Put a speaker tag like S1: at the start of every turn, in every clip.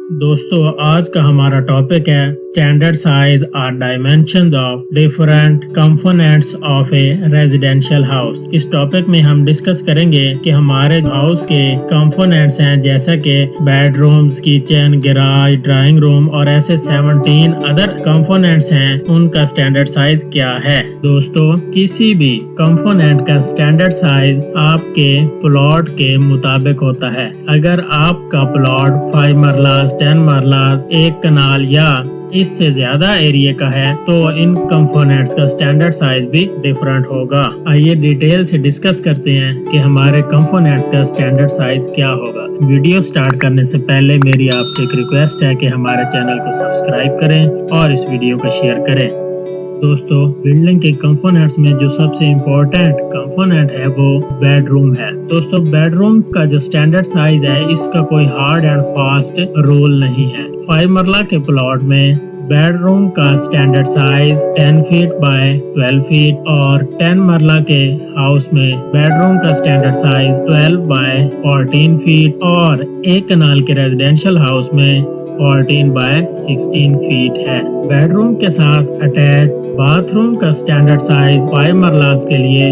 S1: दोस्तों आज का हमारा टॉपिक है स्टैंडर्ड साइज और dimensions of different components of A residential house. इस टॉपिक में हम डिस्कस करेंगे कि हमारे हाउस के कंपोनेंट्स हैं जैसा कि bedrooms, kitchen, garage, drawing room और ऐसे 17 अदर कंपोनेंट्स हैं, उनका स्टैंडर्ड साइज क्या है। दोस्तों किसी भी कंपोनेंट का स्टैंडर्ड साइज आपके प्लॉट के मुताबिक होता है। अगर आपका प्लॉट 5 मरलास, 10 मरलास, 1 कनाल या इससे ज्यादा एरिया का है तो इन कंपोनेंट्स का स्टैंडर्ड साइज भी डिफरेंट होगा। आइए डिटेल से डिस्कस करते हैं कि हमारे कंपोनेंट्स का स्टैंडर्ड साइज क्या होगा। वीडियो स्टार्ट करने से पहले मेरी आपसे एक रिक्वेस्ट है कि हमारे चैनल को सब्सक्राइब करें और इस वीडियो को शेयर करें। दोस्तों बिल्डिंग के कंपोनेंट्स में जो सबसे इम्पोर्टेंट कंपोनेंट है वो बेडरूम है। दोस्तों बेडरूम का जो स्टैंडर्ड साइज है इसका कोई हार्ड एंड फास्ट रूल नहीं है। 5 मरला के प्लॉट में बेडरूम का standard size 10 feet by 12 feet और 10 मरला के हाउस में बेडरूम का स्टैंडर्ड साइज 12 बाय 14 फीट और 1 कनाल के रेजिडेंशियल हाउस में 14 बाय 16 फीट है। बेडरूम के साथ अटैच बाथरूम का स्टैंडर्ड साइज 5 मरलास के लिए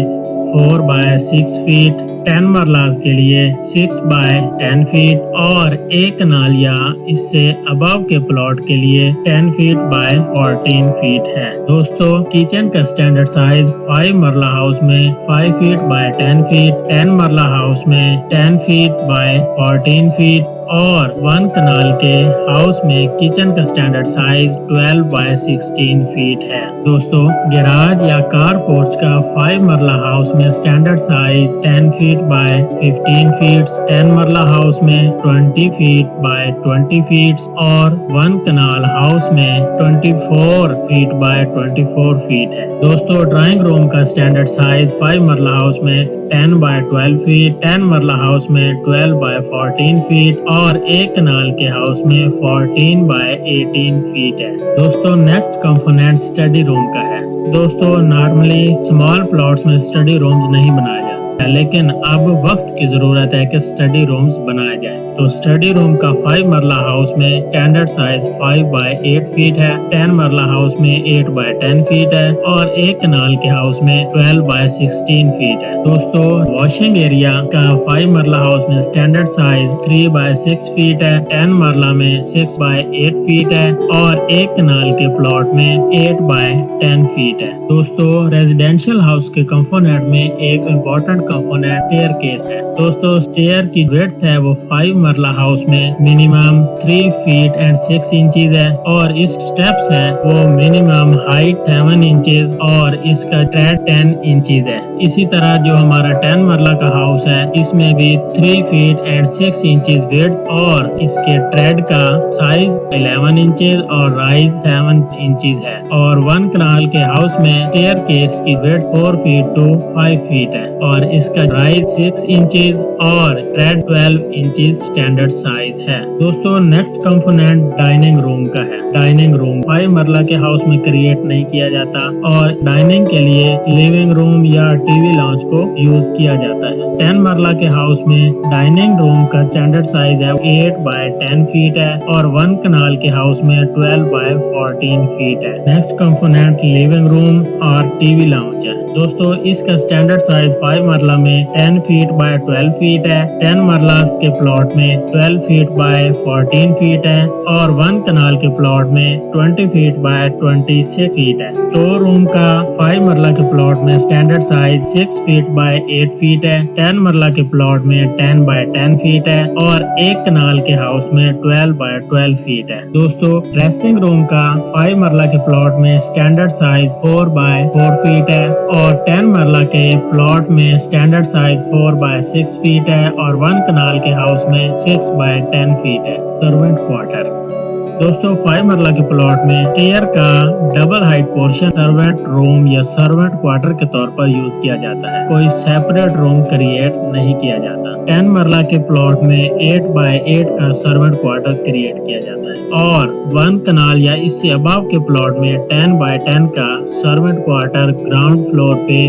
S1: 4 बाय 6 फीट, 10 मरलास के लिए 6 बाय 10 फीट और 1 कनाल या इससे अबव के प्लॉट के लिए 10 फीट बाय 14 फीट है। दोस्तों किचन का स्टैंडर्ड साइज 5 मरला हाउस में 5 फीट बाय 10 फीट, 10 मरला हाउस में 10 फीट बाय 14 फीट और 1 कनाल के हाउस में किचन का स्टैंडर्ड साइज 12 बाय 16 फीट है। दोस्तों गैराज या कार पोर्च का 5 मरला हाउस में standard size 10 feet by 15 feet, 10 मरला हाउस में 20 फीट बाय 20 फीट और 1 कनाल हाउस में 24 फीट बाय 24 फीट है। दोस्तों ड्राइंग रूम का स्टैंडर्ड साइज 5 मरला हाउस में 10 बाय 12 फीट, 10 मरला हाउस में 12 बाय 14 फीट और 1 कनाल के हाउस में 14 बाय 18 फीट है। दोस्तों नेक्स्ट कंपोनेंट स्टडी रूम का है। दोस्तों नॉर्मली स्मॉल प्लॉट्स में स्टडी रूम्स नहीं बनाए जाते, लेकिन अब वक्त की जरूरत है कि स्टडी रूम्स बनाए जाए। तो स्टडी रूम का 5 मरला हाउस में स्टैंडर्ड साइज 5 बाय 8 फीट है, 10 मरला हाउस में 8 बाय 10 फीट है और 1 कनाल के हाउस में 12 बाय 16 फीट है। दोस्तों वॉशिंग एरिया का 5 मरला हाउस में स्टैंडर्ड साइज 3 बाय 6 फीट है, 10 मरला में 6 बाय 8 फीट है और 1 कनाल के प्लॉट में 8 बाय 10 फीट है। दोस्तों रेजिडेंशियल हाउस के कंपोनेंट में एक इम्पोर्टेंट कंपोनेंट स्टेयर केस है। दोस्तों स्टेयर की विड्थ है वो 5 मरला हाउस में मिनिमम 3 फीट एंड 6 इंचेस है और इस स्टेप्स है वो मिनिमम हाइट 7 इंचेस और इसका ट्रेड 10 इंचेस है। इसी तरह जो हमारा 10 मरला का हाउस है इसमें भी 3 फीट एंड 6 इंचेस विड्थ और इसके ट्रेड का साइज 11 इंचेस और राइज 7 इंचेस है और 1 कनाल के हाउस में स्टेयर केस की विड्थ 4 फीट टू 5 फीट है और इसका राइज 6 इंचेस और ट्रेड 12 इंचेस स्टैंडर्ड साइज है। दोस्तों नेक्स्ट कंपोनेंट डाइनिंग रूम का है। डाइनिंग रूम 5 मरला के हाउस में क्रिएट नहीं किया जाता और डाइनिंग के लिए लिविंग रूम या टीवी लॉन्च को यूज किया जाता है। 10 मरला के हाउस में डाइनिंग रूम का स्टैंडर्ड साइज है 8 बाय 10 फीट है और 1 कनाल के हाउस में 12 बाय 14 फीट है। नेक्स्ट कंपोनेंट लिविंग रूम और टीवी लॉन्च है। दोस्तों इसका स्टैंडर्ड साइज 5 मरला में 10 फीट बाय 12 फीट है, 10 मरलास के प्लॉट में 12 फीट बाय 14 फीट है और 1 कनाल के प्लॉट में 20 फीट बाय 26 फीट है। स्टोर रूम का 5 मरला के प्लॉट में standard size 6 feet by 8 feet है, 10 मरला के प्लॉट में 10 बाय 10 फीट है और 1 कनाल के हाउस में 12 बाय 12 फीट है। दोस्तों ड्रेसिंग रूम का 5 मरला के प्लॉट में स्टैंडर्ड साइज 4 बाय 4 फीट है और 10 मरला के प्लॉट में स्टैंडर्ड साइज 4 बाय 6 फीट है और 1 कनाल के हाउस में 6 बाय 10 फीट है। सर्वेंट क्वार्टर दोस्तों 5 मरला के प्लॉट में स्टेयर का double height portion servant room या सर्वेंट क्वार्टर के तौर पर यूज किया जाता है, कोई सेपरेट रूम क्रिएट नहीं किया जाता। 10 मरला के प्लॉट में 8 बाय 8 का सर्वेंट क्वार्टर क्रिएट किया जाता है और 1 कनाल या इससे अबव के प्लॉट में 10 बाय 10 का सर्वेंट क्वार्टर ग्राउंड फ्लोर पे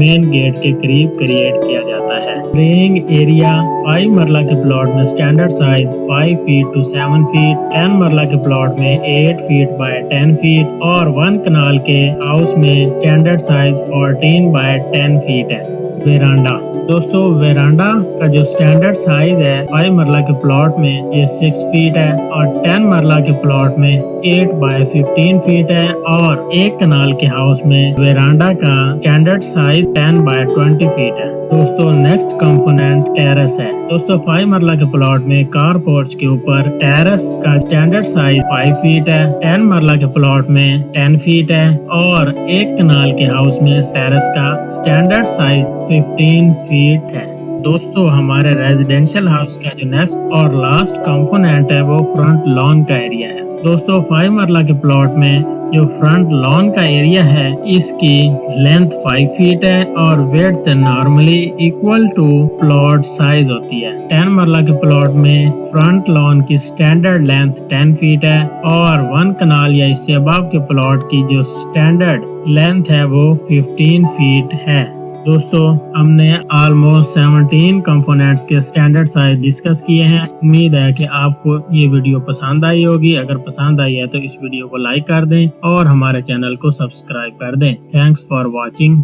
S1: मेन गेट के करीब क्रिएट किया जाता है। प्लेइंग एरिया 5 मरला के प्लॉट में standard size 5 feet to 7 feet, 10 मरला के प्लॉट में 8 फीट बाय 10 फीट और 1 कनाल के हाउस में स्टैंडर्ड साइज 14 बाय 10 फीट है। वेरांडा दोस्तों वेरांडा का जो स्टैंडर्ड साइज है 5 मरला के प्लॉट में ये 6 फीट है और 10 मरला के प्लॉट में 8 बाय 15 फीट है और 1 कनाल के हाउस में वेरांडा का स्टैंडर्ड साइज 10 बाय 20 फीट है। दोस्तों नेक्स्ट कंपोनेंट टेरेस है। दोस्तों 5 मरला के प्लॉट में कार पोर्च के ऊपर टेरेस का स्टैंडर्ड साइज 5 फीट है, 10 मरला के प्लॉट में 10 फीट है और 1 कनाल के हाउस में टेरेस का स्टैंडर्ड साइज 15 फीट है। दोस्तों हमारे रेजिडेंशियल हाउस का जो नेक्स्ट और लास्ट कंपोनेंट है वो फ्रंट लॉन का एरिया है। दोस्तों 5 मरला के प्लॉट में जो फ्रंट लॉन का एरिया है इसकी लेंथ 5 फीट है और width normally equal to plot size होती है। 10 मरला के प्लॉट में फ्रंट लॉन की स्टैंडर्ड लेंथ 10 फीट है और 1 कनाल या इससे अबव के प्लॉट की जो स्टैंडर्ड लेंथ है वो 15 फीट है। दोस्तों हमने ऑलमोस्ट 17 कंपोनेंट्स के स्टैंडर्ड साइज डिस्कस किए हैं। उम्मीद है कि आपको ये वीडियो पसंद आई होगी। अगर पसंद आई है तो इस वीडियो को लाइक कर दें और हमारे चैनल को सब्सक्राइब कर दें। Thanks for watching.